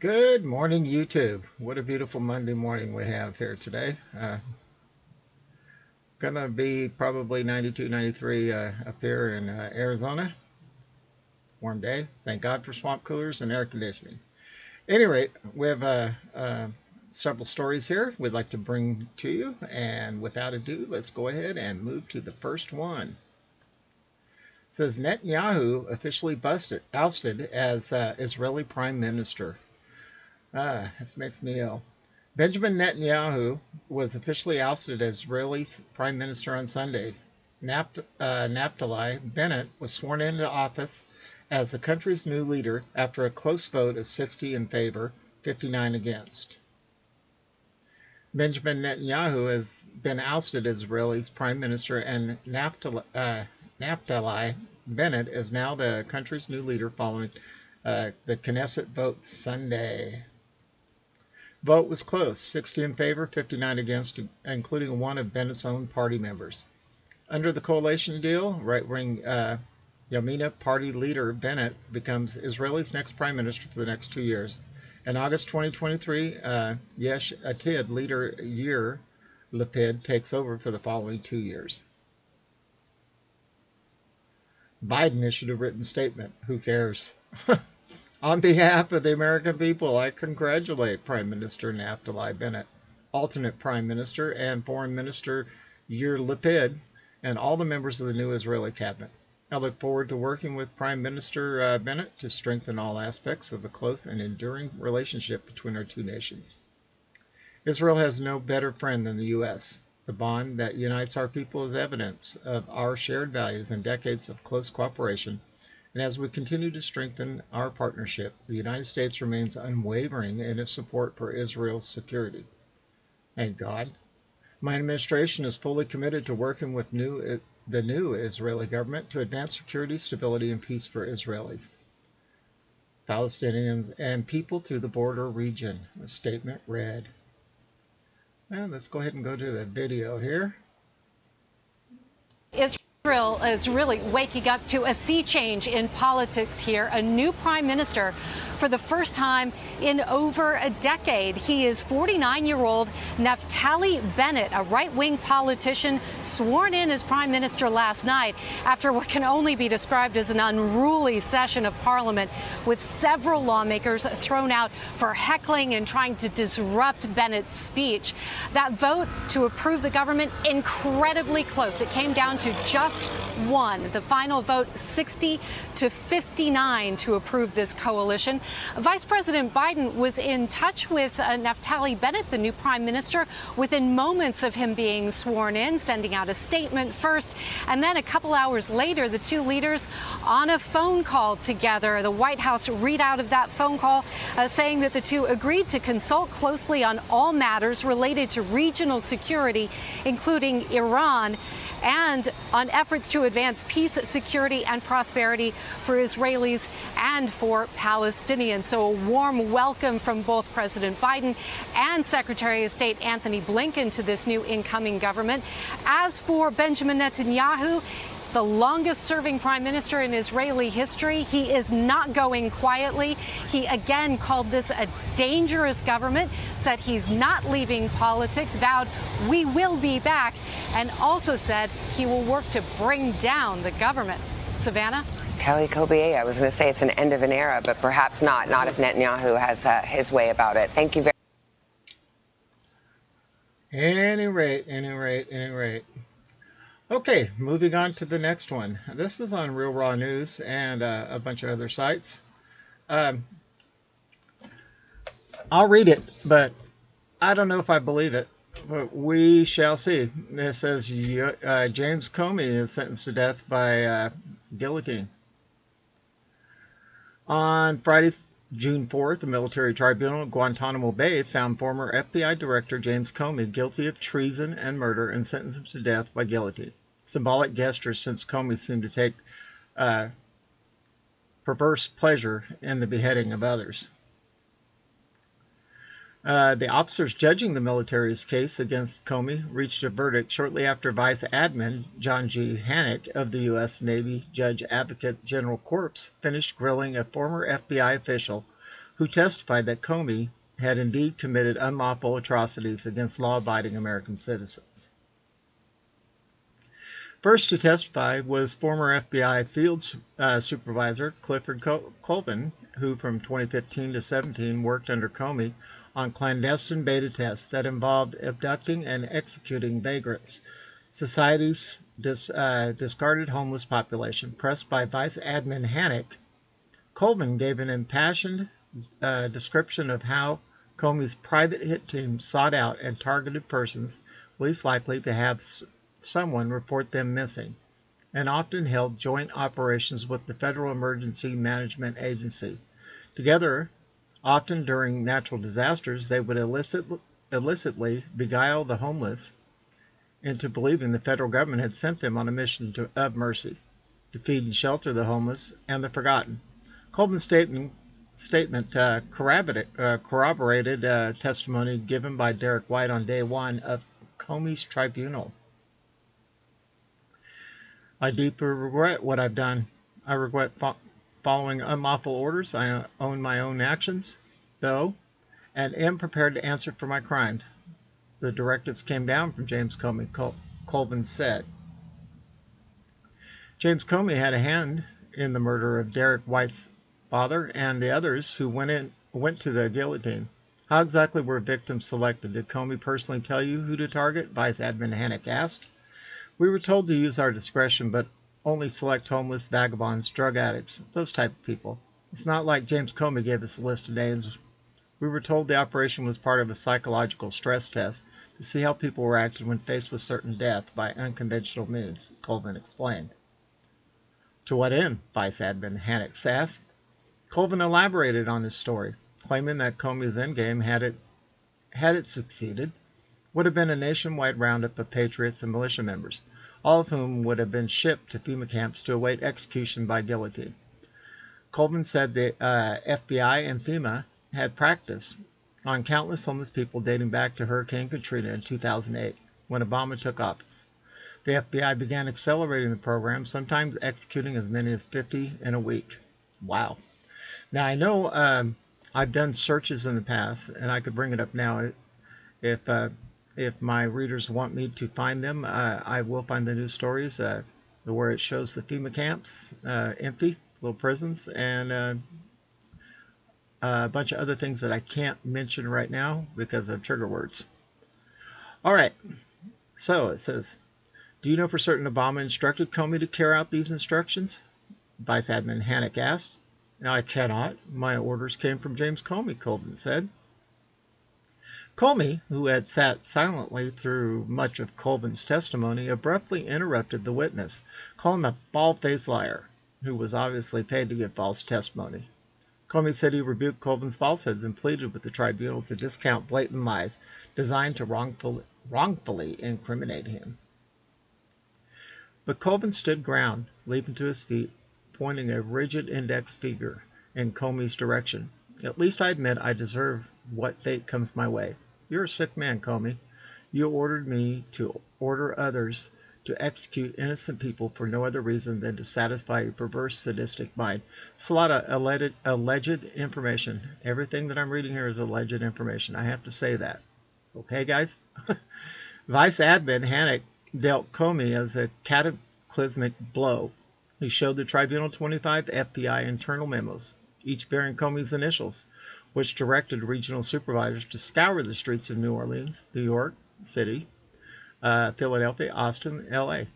Good morning, YouTube. What a beautiful Monday morning we have here today. Gonna be probably 92, 93 up here in Arizona. Warm day. Thank God for swamp coolers and air conditioning. At any rate, we have several stories here we'd like to bring to you. And without ado, let's go ahead and move to the first one. It says Netanyahu officially ousted as Israeli Prime Minister. This makes me ill. Benjamin Netanyahu was officially ousted as Israeli Prime Minister on Sunday. Naftali Bennett was sworn into office as the country's new leader after a close vote of 60 in favor, 59 against. Benjamin Netanyahu has been ousted as Israel's Prime Minister, and Naftali Bennett is now the country's new leader following the Knesset vote Sunday. Vote was close, 60 in favor, 59 against, including one of Bennett's own party members. Under the coalition deal, right-wing Yamina party leader Bennett becomes Israel's next prime minister for the next 2 years. In August 2023, Yesh Atid leader Yair Lapid takes over for the following 2 years. Biden issued a written statement. Who cares? On behalf of the American people, I congratulate Prime Minister Naftali Bennett, alternate Prime Minister and Foreign Minister Yair Lapid, and all the members of the new Israeli cabinet. I look forward to working with Prime Minister Bennett to strengthen all aspects of the close and enduring relationship between our two nations. Israel has no better friend than the U.S. The bond that unites our people is evidence of our shared values and decades of close cooperation. And as we continue to strengthen our partnership, the United States remains unwavering in its support for Israel's security. Thank God. My administration is fully committed to working with the new Israeli government to advance security, stability, and peace for Israelis, Palestinians, and people through the border region, the statement read. And let's go ahead and go to the video here. Israel is really waking up to a sea change in politics here. A new prime minister for the first time in over a decade. He is 49-year-old Naftali Bennett, a right-wing politician sworn in as prime minister last night after what can only be described as an unruly session of parliament, with several lawmakers thrown out for heckling and trying to disrupt Bennett's speech. That vote to approve the government, incredibly close. It came down to just one. The final vote, 60 to 59 to approve this coalition. Vice President Biden was in touch with Naftali Bennett, the new prime minister, within moments of him being sworn in, sending out a statement first. And then a couple hours later, the two leaders on a phone call together. The White House readout of that phone call saying that the two agreed to consult closely on all matters related to regional security, including Iran, and on efforts to advance peace, security, and prosperity for Israelis and for Palestinians. So a warm welcome from both President Biden and Secretary of State Antony Blinken to this new incoming government. As for Benjamin Netanyahu, the longest-serving prime minister in Israeli history, he is not going quietly. He again called this a dangerous government, said he's not leaving politics, vowed we will be back, and also said he will work to bring down the government. Savannah? Kelly Kobe, I was going to say it's an end of an era, but perhaps not if Netanyahu has his way about it. Thank you very much. Any rate. Okay, moving on to the next one. This is on Real Raw News and a bunch of other sites. I'll read it, but I don't know if I believe it. But we shall see. It says James Comey is sentenced to death by guillotine. On Friday, June 4th, the military tribunal at Guantanamo Bay found former FBI Director James Comey guilty of treason and murder and sentenced him to death by guillotine. Symbolic gesture, since Comey seemed to take perverse pleasure in the beheading of others. The officers judging the military's case against Comey reached a verdict shortly after Vice Admin John G. Hannock of the U.S. Navy Judge Advocate General Corps finished grilling a former FBI official who testified that Comey had indeed committed unlawful atrocities against law-abiding American citizens. First to testify was former FBI field supervisor Clifford Colvin, who from 2015 to 17 worked under Comey on clandestine beta tests that involved abducting and executing vagrants, society's discarded homeless population. Pressed by Vice Admin Hannick, Colvin gave an impassioned description of how Comey's private hit team sought out and targeted persons least likely to have someone report them missing, and often held joint operations with the Federal Emergency Management Agency. Together, often during natural disasters, they would illicitly beguile the homeless into believing the federal government had sent them on a mission of mercy to feed and shelter the homeless and the forgotten. Colvin's statement corroborated testimony given by Derek White on day one of Comey's tribunal. I deeply regret what I've done. I regret following unlawful orders. I own my own actions, though, and am prepared to answer for my crimes. The directives came down from James Comey, Colvin said. James Comey had a hand in the murder of Derek White's father and the others who went to the guillotine. How exactly were victims selected? Did Comey personally tell you who to target? Vice Admin Hannick asked. We were told to use our discretion, but only select homeless, vagabonds, drug addicts, those type of people. It's not like James Comey gave us a list of names. We were told the operation was part of a psychological stress test to see how people reacted when faced with certain death by unconventional means, Colvin explained. To what end? Vice Admin Hannick asked. Colvin elaborated on his story, claiming that Comey's endgame, had it succeeded, would have been a nationwide roundup of patriots and militia members, all of whom would have been shipped to FEMA camps to await execution by guillotine. Colvin said the FBI and FEMA had practiced on countless homeless people dating back to Hurricane Katrina in 2008, when Obama took office. The FBI began accelerating the program, sometimes executing as many as 50 in a week. Wow. Now, I know I've done searches in the past, and I could bring it up now if my readers want me to find them. I will find the news stories where it shows the FEMA camps empty, little prisons, and a bunch of other things that I can't mention right now because of trigger words. All right, so it says, do you know for certain Obama instructed Comey to carry out these instructions? Vice Admin Hannick asked. I cannot. My orders came from James Comey, Colvin said. Comey, who had sat silently through much of Colvin's testimony, abruptly interrupted the witness, calling him a bald-faced liar, who was obviously paid to give false testimony. Comey said he rebuked Colvin's falsehoods and pleaded with the tribunal to discount blatant lies designed to wrongfully incriminate him. But Colvin stood ground, leaping to his feet, pointing a rigid index finger in Comey's direction. At least I admit I deserve what fate comes my way. You're a sick man, Comey. You ordered me to order others to execute innocent people for no other reason than to satisfy your perverse, sadistic mind. It's a lot of alleged information. Everything that I'm reading here is alleged information. I have to say that. Okay, guys? Vice Admin Hannick dealt Comey as a cataclysmic blow. He showed the tribunal 25 FBI internal memos, each bearing Comey's initials, which directed regional supervisors to scour the streets of New Orleans, New York City, Philadelphia, Austin, L.A.,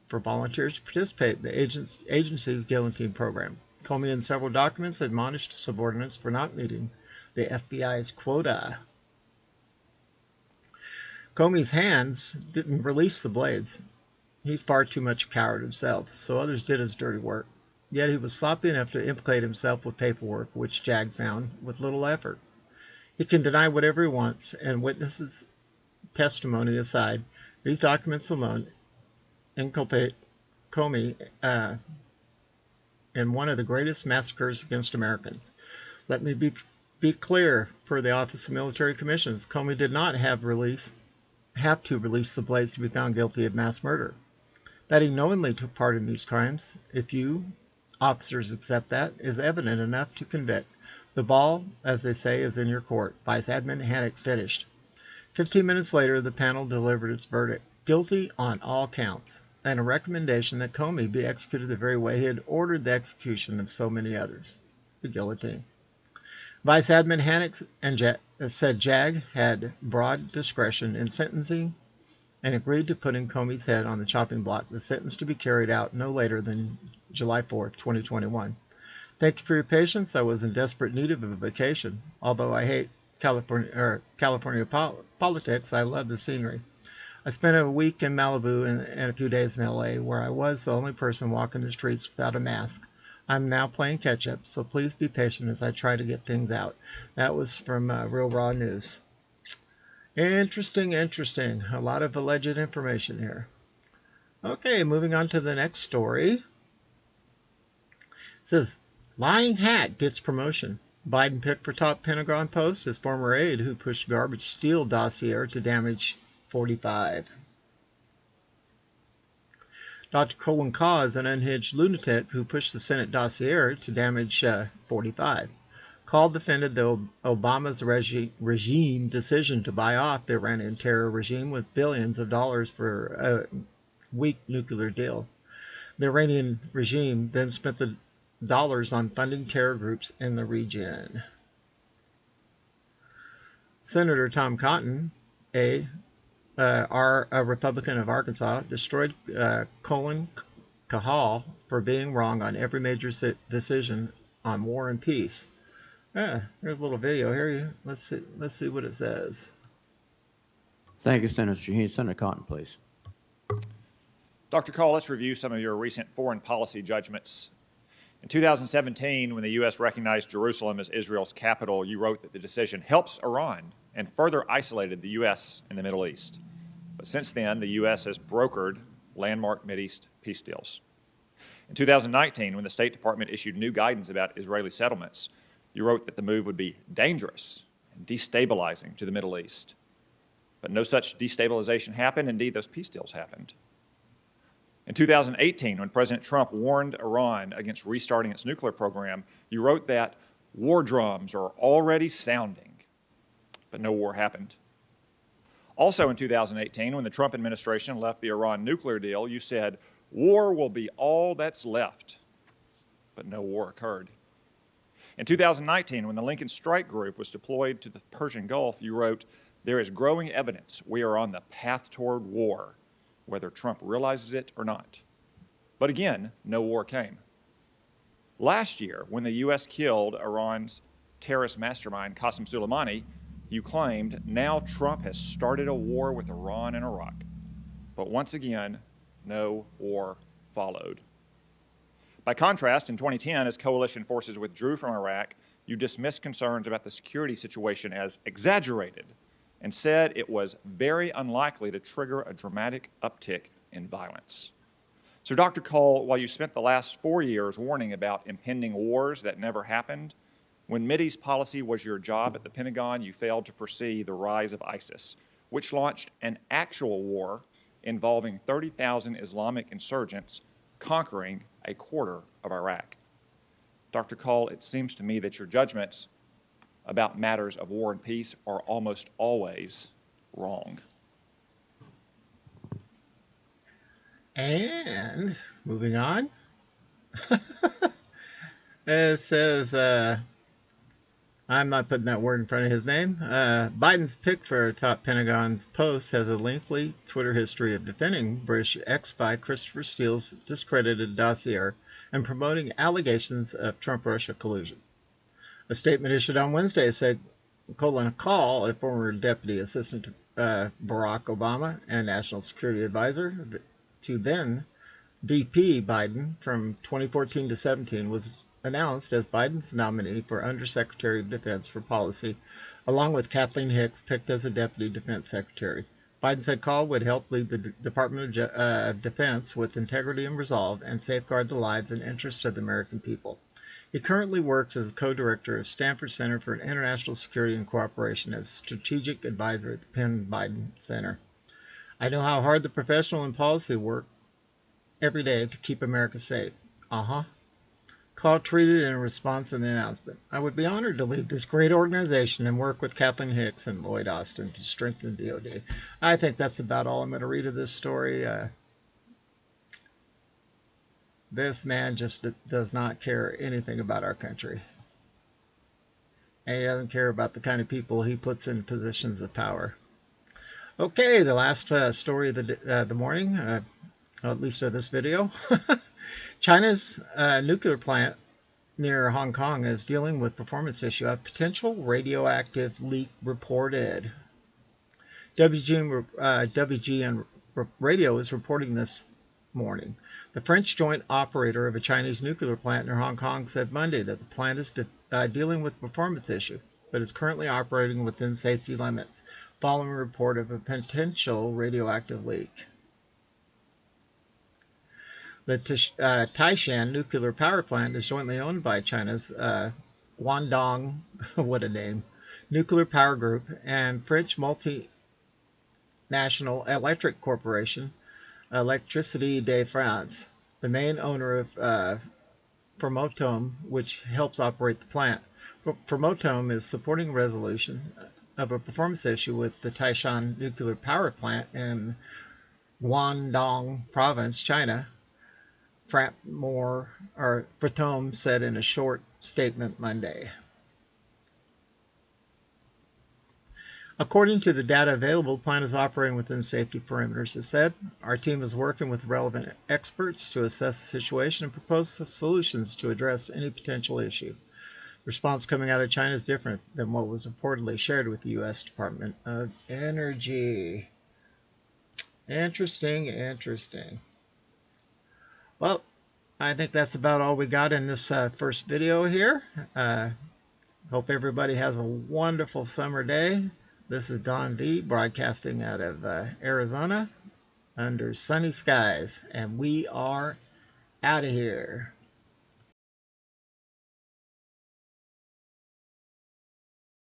for volunteers to participate in the agency's guillotine program. Comey in several documents admonished subordinates for not meeting the FBI's quota. Comey's hands didn't release the blades. He's far too much a coward himself, so others did his dirty work. Yet he was sloppy enough to implicate himself with paperwork, which JAG found with little effort. He can deny whatever he wants, and witnesses' testimony aside, these documents alone inculpate Comey in one of the greatest massacres against Americans. Let me be clear, per the Office of Military Commissions, Comey did not have to release the blades to be found guilty of mass murder. That he knowingly took part in these crimes, if you officers accept that, is evident enough to convict. The ball, as they say, is in your court. Vice Admin Hannock finished. 15 minutes later, the panel delivered its verdict, guilty on all counts, and a recommendation that Comey be executed the very way he had ordered the execution of so many others, the guillotine. Vice Admin Hannock said JAG had broad discretion in sentencing and agreed to putting Comey's head on the chopping block, the sentence to be carried out no later than July 4th, 2021. Thank you for your patience. I was in desperate need of a vacation. Although I hate California politics, I love the scenery. I spent a week in Malibu and a few days in LA, where I was the only person walking the streets without a mask. I'm now playing catch up, so please be patient as I try to get things out. That was from Real Raw News. Interesting. A lot of alleged information here. Okay, moving on to the next story. It says, lying hack gets promotion. Biden picked for top Pentagon post as former aide who pushed garbage Steele dossier to damage 45. Dr. Colin Kaw is an unhinged lunatic who pushed the Senate dossier to damage 45. Kaw defended the Obama's regime decision to buy off the Iranian terror regime with billions of dollars for a weak nuclear deal. The Iranian regime then spent the dollars on funding terror groups in the region. Senator Tom Cotton, a Republican of Arkansas, destroyed Colin Kaw for being wrong on every major decision on war and peace. Here's a little video here. Let's see what it says. Thank you, Senator Shaheen. Senator Cotton, please. Dr. Cole, let's review some of your recent foreign policy judgments. In 2017, when the U.S. recognized Jerusalem as Israel's capital, you wrote that the decision helps Iran and further isolated the U.S. in the Middle East. But since then, the U.S. has brokered landmark Mideast peace deals. In 2019, when the State Department issued new guidance about Israeli settlements, you wrote that the move would be dangerous and destabilizing to the Middle East. But no such destabilization happened. Indeed, those peace deals happened. In 2018, when President Trump warned Iran against restarting its nuclear program, you wrote that war drums are already sounding, but no war happened. Also in 2018, when the Trump administration left the Iran nuclear deal, you said, war will be all that's left, but no war occurred. In 2019, when the Lincoln Strike Group was deployed to the Persian Gulf, you wrote, there is growing evidence we are on the path toward war, whether Trump realizes it or not. But again, no war came. Last year, when the U.S. killed Iran's terrorist mastermind, Qasem Soleimani, you claimed now Trump has started a war with Iran and Iraq. But once again, no war followed. By contrast, in 2010, as coalition forces withdrew from Iraq, you dismissed concerns about the security situation as exaggerated and said it was very unlikely to trigger a dramatic uptick in violence. So, Dr. Cole, while you spent the last 4 years warning about impending wars that never happened, when Mideast policy was your job at the Pentagon, you failed to foresee the rise of ISIS, which launched an actual war involving 30,000 Islamic insurgents conquering a quarter of Iraq. Dr. Cole, it seems to me that your judgments about matters of war and peace are almost always wrong. And moving on, it says, I'm not putting that word in front of his name. Biden's pick for a top Pentagon's post has a lengthy Twitter history of defending British ex-spy Christopher Steele's discredited dossier and promoting allegations of Trump-Russia collusion. A statement issued on Wednesday said Colin Kaw, a former deputy assistant to Barack Obama and national security advisor to then VP Biden from 2014 to 17, was announced as Biden's nominee for Undersecretary of Defense for Policy, along with Kathleen Hicks, picked as a Deputy Defense Secretary. Biden said Kaw would help lead the Department of Defense with integrity and resolve and safeguard the lives and interests of the American people. He currently works as co-director of Stanford Center for International Security and Cooperation as strategic advisor at the Penn Biden Center. I know how hard the professional and policy work every day to keep America safe. call treated in response to the announcement. I would be honored to lead this great organization and work with Kathleen Hicks and Lloyd Austin to strengthen DOD. I think that's about all I'm going to read of this story. This man just does not care anything about our country. And he doesn't care about the kind of people he puts in positions of power. Okay, the last story of the morning, at least of this video. China's nuclear plant near Hong Kong is dealing with performance issue. A potential radioactive leak reported. WGN Radio is reporting this morning. The French joint operator of a Chinese nuclear plant near Hong Kong said Monday that the plant is dealing with performance issue, but is currently operating within safety limits, following a report of a potential radioactive leak. The Taishan nuclear power plant is jointly owned by China's Guangdong, what a name, Nuclear Power Group and French multinational electric corporation, Électricité de France, the main owner of Framatome, which helps operate the plant. Framatome is supporting resolution of a performance issue with the Taishan nuclear power plant in Guangdong province, China. Framatome said in a short statement Monday. According to the data available, the plant is operating within safety perimeters. It said, our team is working with relevant experts to assess the situation and propose solutions to address any potential issue. The response coming out of China is different than what was reportedly shared with the U.S. Department of Energy. Interesting. Well, I think that's about all we got in this first video here. Hope everybody has a wonderful summer day. This is Don V broadcasting out of Arizona under sunny skies, and we are out of here.